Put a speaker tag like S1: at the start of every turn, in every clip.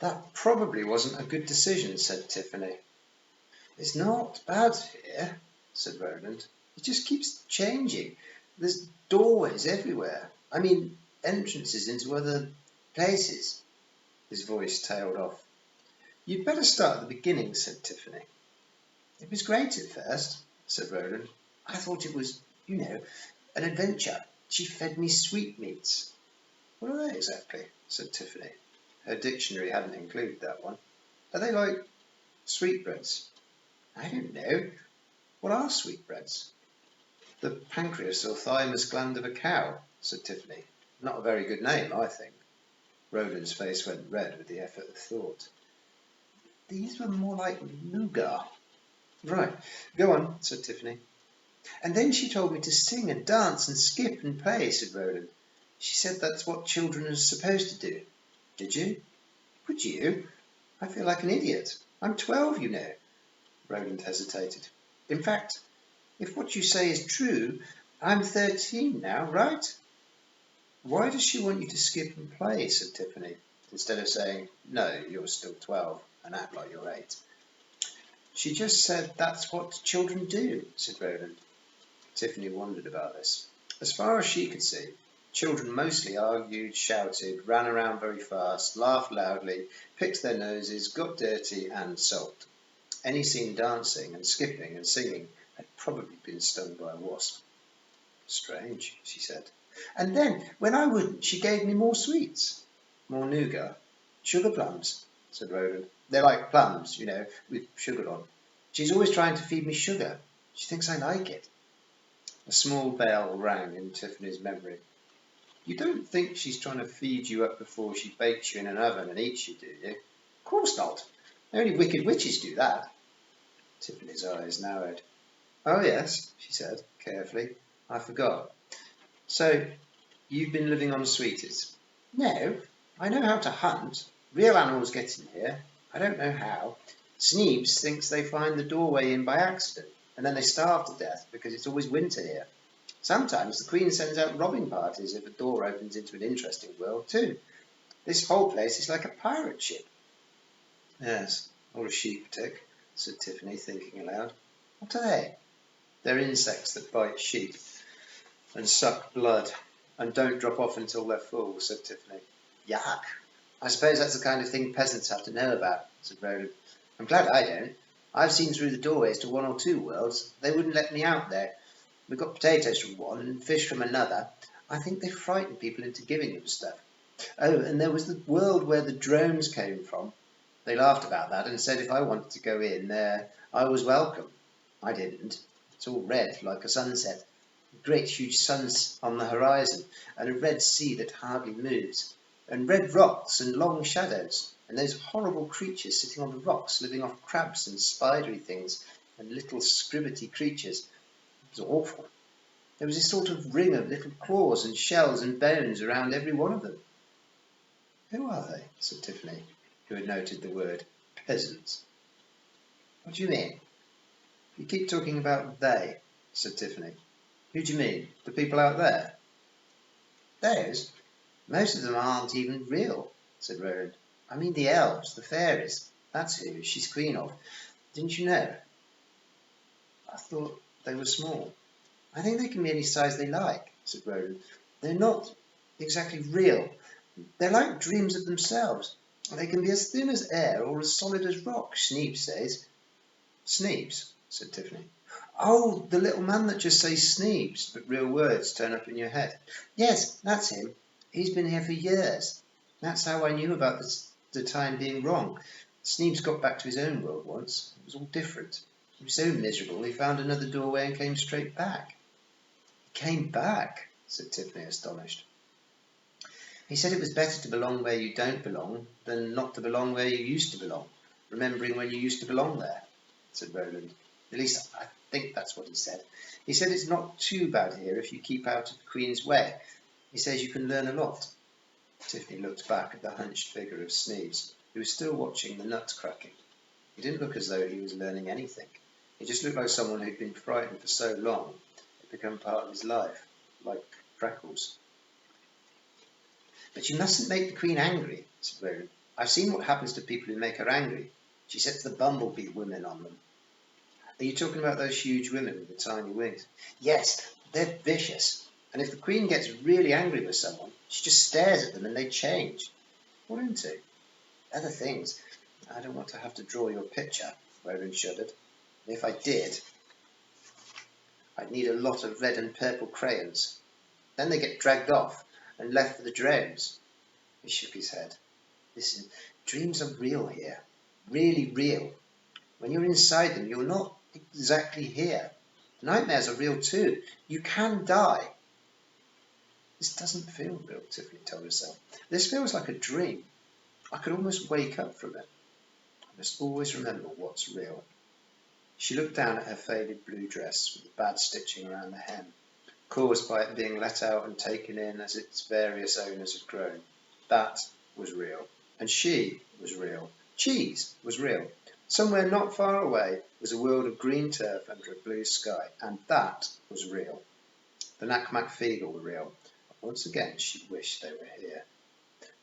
S1: That probably wasn't a good decision, said Tiffany. It's not bad here, said Roland. It just keeps changing. There's doorways everywhere. I mean, entrances into other places. His voice tailed off. You'd better start at the beginning, said Tiffany. It was great at first, said Roland. I thought it was, an adventure. She fed me sweetmeats. What are they exactly? Said Tiffany. Her dictionary hadn't included that one. Are they like sweetbreads? I don't know. What are sweetbreads? The pancreas or thymus gland of a cow, said Tiffany. Not a very good name, I think. Roland's face went red with the effort of thought. These were more like nougat. Right, go on, said Tiffany. And then she told me to sing and dance and skip and play, said Roland. She said that's what children are supposed to do. Did you? Would you? I feel like an idiot. I'm 12, you know. Roland hesitated. In fact, if what you say is true, I'm 13 now, right? Why does she want you to skip and play, said Tiffany, instead of saying, no, you're still 12, and act like you're 8. She just said that's what children do, said Roland. Tiffany wondered about this. As far as she could see, children mostly argued, shouted, ran around very fast, laughed loudly, picked their noses, got dirty, and sulked. Any seen dancing and skipping and singing had probably been stung by a wasp. Strange, she said. And then, when I wouldn't, she gave me more sweets. More nougat. Sugar plums, said Roland. They're like plums, with sugar on. She's always trying to feed me sugar. She thinks I like it. A small bell rang in Tiffany's memory. You don't think she's trying to feed you up before she bakes you in an oven and eats you, do you? Of course not. Only wicked witches do that. Tiffany's eyes narrowed. Oh, yes, she said carefully. I forgot. So, you've been living on sweeties? No, I know how to hunt. Real animals get in here. I don't know how. Sneebs thinks they find the doorway in by accident, and then they starve to death because it's always winter here. Sometimes the Queen sends out robbing parties if a door opens into an interesting world too. This whole place is like a pirate ship. Yes, or a sheep tick, said Tiffany, thinking aloud. What are they? They're insects that bite sheep and suck blood and don't drop off until they're full, said Tiffany. Yuck. I suppose that's the kind of thing peasants have to know about, said Roland. I'm glad I don't. I've seen through the doorways to 1 or 2 worlds. They wouldn't let me out there. We got potatoes from one and fish from another. I think they frightened people into giving them stuff. Oh, and there was the world where the drones came from. They laughed about that and said if I wanted to go in there, I was welcome. I didn't. It's all red, like a sunset. Great huge suns on the horizon, and a red sea that hardly moves, and red rocks and long shadows, and those horrible creatures sitting on the rocks, living off crabs and spidery things, and little scribbity creatures. It was awful. There was a sort of ring of little claws and shells and bones around every one of them. Who are they? Said Tiffany, who had noted the word peasants. What do you mean? You keep talking about they, said Tiffany. Who do you mean? The people out there? Those? Most of them aren't even real, said Roland. I mean the elves, the fairies. That's who she's queen of. Didn't you know? I thought they were small. I think they can be any size they like, said Roland. They're not exactly real. They're like dreams of themselves. They can be as thin as air or as solid as rock, Sneebs says. Sneebs, said Tiffany. Oh, the little man that just says Sneebs, but real words turn up in your head. Yes, that's him. He's been here for years. That's how I knew about the time being wrong. Sneebs got back to his own world once. It was all different. He was so miserable he found another doorway and came straight back. He came back, said Tiffany, astonished. He said it was better to belong where you don't belong than not to belong where you used to belong, remembering when you used to belong there, said Roland. At least I think that's what he said. He said it's not too bad here if you keep out of the Queen's way. He says you can learn a lot. Tiffany looked back at the hunched figure of Sneebs, who was still watching the nuts cracking. He didn't look as though he was learning anything. He just looked like someone who'd been frightened for so long it had become part of his life, like freckles. But you mustn't make the Queen angry, said Roland. I've seen what happens to people who make her angry. She sets the bumblebee women on them. Are you talking about those huge women with the tiny wings? Yes, they're vicious. And if the Queen gets really angry with someone, she just stares at them and they change. What into? Other things. I don't want to have to draw your picture, Roland shuddered. If I did, I'd need a lot of red and purple crayons. Then they get dragged off and left for the drones. He shook his head. Listen, dreams are real here. Really real. When you're inside them, you're not exactly here. Nightmares are real too. You can die. This doesn't feel real, Tiffany told herself. This feels like a dream. I could almost wake up from it. I must always remember what's real. She looked down at her faded blue dress with the bad stitching around the hem, caused by it being let out and taken in as its various owners had grown. That was real. And she was real. Cheese was real. Somewhere not far away was a world of green turf under a blue sky, and that was real. The Nac-Mac-Feegle were real. Once again she wished they were here.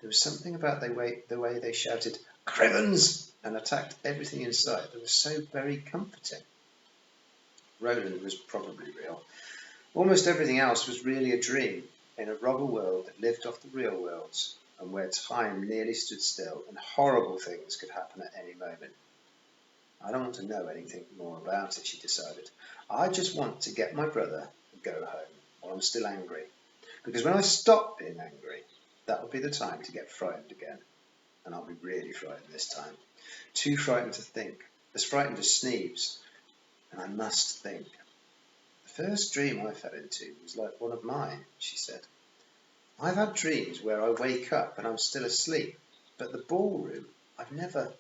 S1: There was something about the way they shouted, "Crivens!" and attacked everything in sight that was so very comforting. Roland was probably real. Almost everything else was really a dream, in a robber world that lived off the real worlds, and where time nearly stood still and horrible things could happen at any moment. I don't want to know anything more about it, she decided. I just want to get my brother and go home while I'm still angry. Because when I stop being angry, that will be the time to get frightened again. And I'll be really frightened this time. Too frightened to think, as frightened as Sneeps. And I must think. The first dream I fell into was like one of mine, she said. I've had dreams where I wake up and I'm still asleep, but the ballroom, I've never...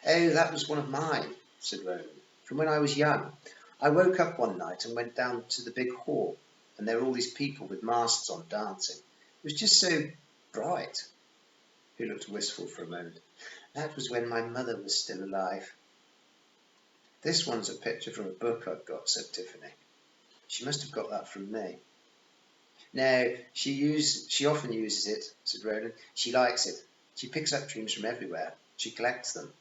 S1: Oh, that was one of mine, said Roland, from when I was young. I woke up one night and went down to the big hall, and there were all these people with masks on dancing. It was just so bright. He looked wistful for a moment. That was when my mother was still alive. This one's a picture from a book I've got, said Tiffany. She must have got that from me. No, she often uses it, said Roland. She likes it. She picks up dreams from everywhere. She collects them.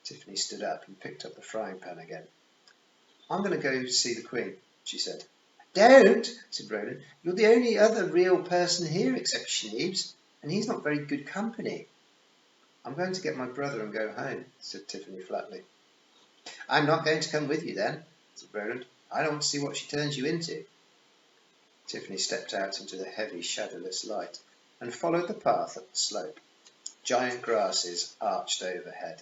S1: Tiffany stood up and picked up the frying pan again. I'm going to go see the Queen, she said. Don't, said Roland. You're the only other real person here except Schneebs, and he's not very good company. I'm going to get my brother and go home, said Tiffany flatly. I'm not going to come with you then, said Roland. I don't want to see what she turns you into. Tiffany stepped out into the heavy, shadowless light and followed the path up the slope. Giant grasses arched overhead.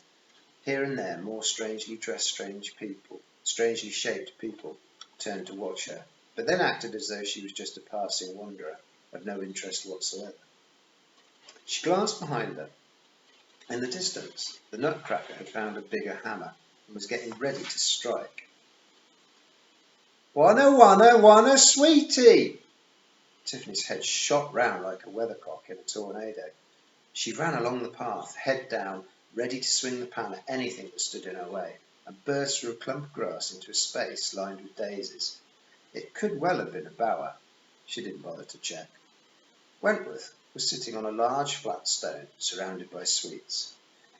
S1: Here and there, more strangely dressed strangely shaped people turned to watch her, but then acted as though she was just a passing wanderer, of no interest whatsoever. She glanced behind her. In the distance, the Nutcracker had found a bigger hammer and was getting ready to strike. Wanna, wanna, wanna, sweetie! Tiffany's head shot round like a weathercock in a tornado. She ran along the path, head down, ready to swing the pan at anything that stood in her way, and burst through a clump of grass into a space lined with daisies. It could well have been a bower. She didn't bother to check. Wentworth was sitting on a large flat stone, surrounded by sweets.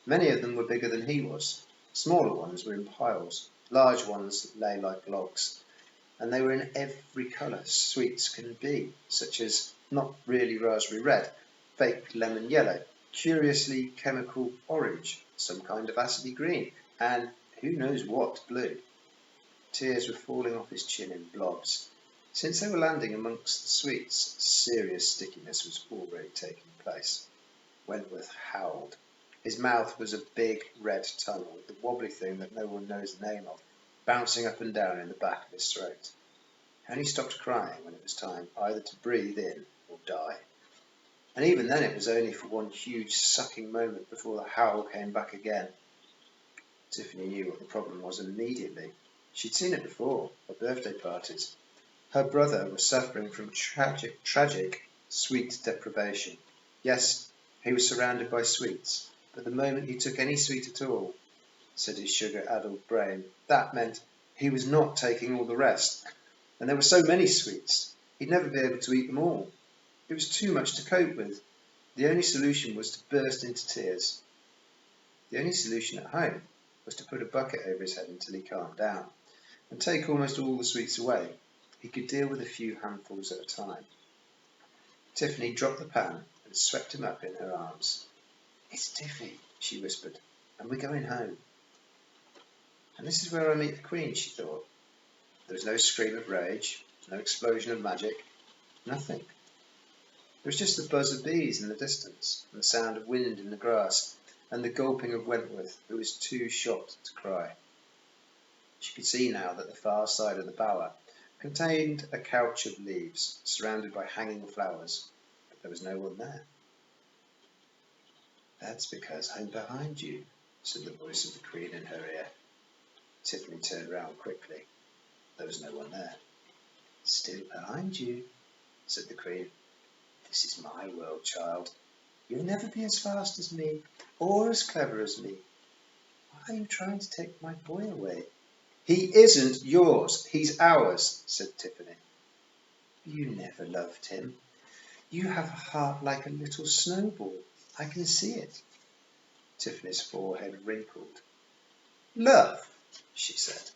S1: Many of them were bigger than he was. Smaller ones were in piles. Large ones lay like logs. And they were in every colour sweets can be, such as not really raspberry red, fake lemon yellow, curiously chemical orange, some kind of acidy green, and who knows what blue. Tears were falling off his chin in blobs. Since they were landing amongst the sweets, serious stickiness was already taking place. Wentworth howled. His mouth was a big red tunnel with the wobbly thing that no one knows the name of, bouncing up and down in the back of his throat. He only stopped crying when it was time either to breathe in or die. And even then it was only for one huge sucking moment before the howl came back again. Tiffany knew what the problem was immediately. She'd seen it before, at birthday parties. Her brother was suffering from tragic sweet deprivation. Yes, he was surrounded by sweets, but the moment he took any sweet at all, said his sugar-addled brain, that meant he was not taking all the rest. And there were so many sweets, he'd never be able to eat them all. It was too much to cope with. The only solution was to burst into tears. The only solution at home was to put a bucket over his head until he calmed down, and take almost all the sweets away. He could deal with a few handfuls at a time. Tiffany dropped the pan and swept him up in her arms. "It's Tiffy," she whispered, "and we're going home." And this is where I meet the Queen, she thought. There was no scream of rage, no explosion of magic, nothing. There was just the buzz of bees in the distance, and the sound of wind in the grass, and the gulping of Wentworth, who was too shocked to cry. She could see now that the far side of the bower contained a couch of leaves, surrounded by hanging flowers, but there was no one there. "That's because I'm behind you," said the voice of the Queen in her ear. Tiffany turned round quickly. There was no one there. "Still behind you," said the Queen. "This is my world, child. You'll never be as fast as me, or as clever as me. Why are you trying to take my boy away?" "He isn't yours, he's ours," said Tiffany. "You never loved him. You have a heart like a little snowball. I can see it." Tiffany's forehead wrinkled. "Love," she said.